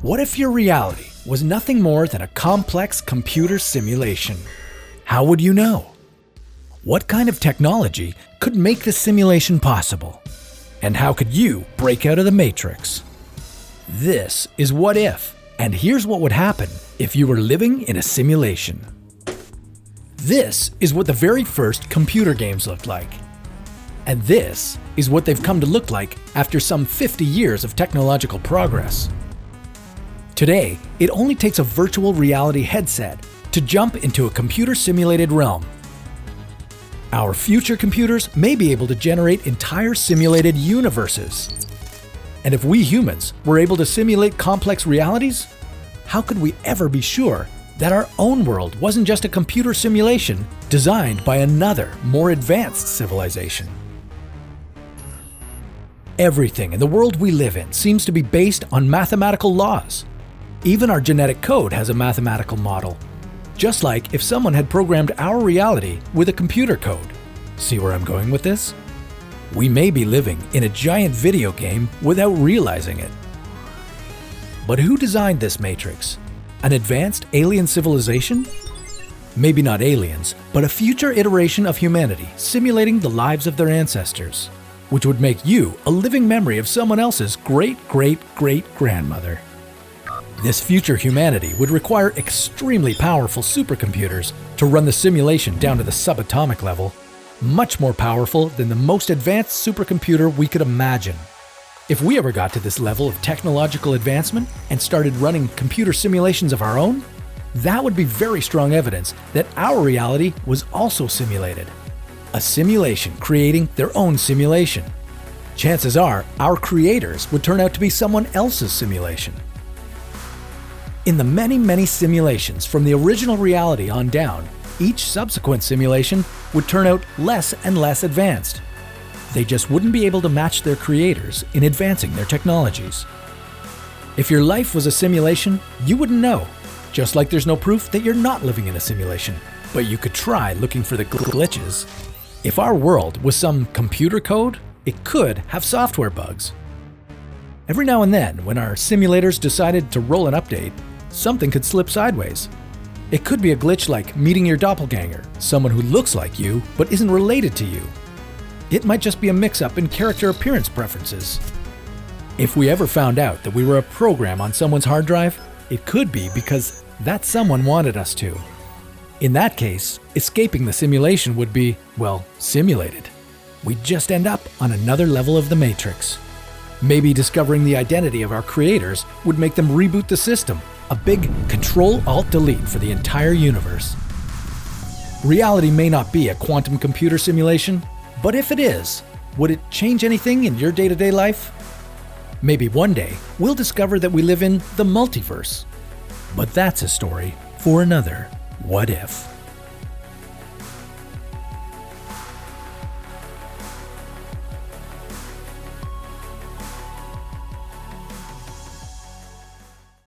What if your reality was nothing more than a complex computer simulation? How would you know? What kind of technology could make this simulation possible? And how could you break out of the matrix? This is What If, and here's what would happen if you were living in a simulation. This is what the very first computer games looked like. And this is what they've come to look like after some 50 years of technological progress. Today, it only takes a virtual reality headset to jump into a computer-simulated realm. Our future computers may be able to generate entire simulated universes. And if we humans were able to simulate complex realities, how could we ever be sure that our own world wasn't just a computer simulation designed by another, more advanced civilization? Everything in the world we live in seems to be based on mathematical laws. Even our genetic code has a mathematical model. Just like if someone had programmed our reality with a computer code. See where I'm going with this? We may be living in a giant video game without realizing it. But who designed this matrix? An advanced alien civilization? Maybe not aliens, but a future iteration of humanity simulating the lives of their ancestors, which would make you a living memory of someone else's great-great-great-grandmother. This future humanity would require extremely powerful supercomputers to run the simulation down to the subatomic level, much more powerful than the most advanced supercomputer we could imagine. If we ever got to this level of technological advancement and started running computer simulations of our own, that would be very strong evidence that our reality was also simulated. A simulation creating their own simulation. Chances are our creators would turn out to be someone else's simulation. In the many simulations from the original reality on down, each subsequent simulation would turn out less and less advanced. They just wouldn't be able to match their creators in advancing their technologies. If your life was a simulation, you wouldn't know, just like there's no proof that you're not living in a simulation, but you could try looking for the glitches. If our world was some computer code, it could have software bugs. Every now and then, when our simulators decided to roll an update, something could slip sideways. It could be a glitch like meeting your doppelganger, someone who looks like you but isn't related to you. It might just be a mix-up in character appearance preferences. If we ever found out that we were a program on someone's hard drive, it could be because that someone wanted us to. In that case, escaping the simulation would be, well, simulated. We'd just end up on another level of the matrix. Maybe discovering the identity of our creators would make them reboot the system, a big Control-Alt-Delete for the entire universe. Reality may not be a quantum computer simulation, but if it is, would it change anything in your day-to-day life? Maybe one day we'll discover that we live in the multiverse. But that's a story for another What If.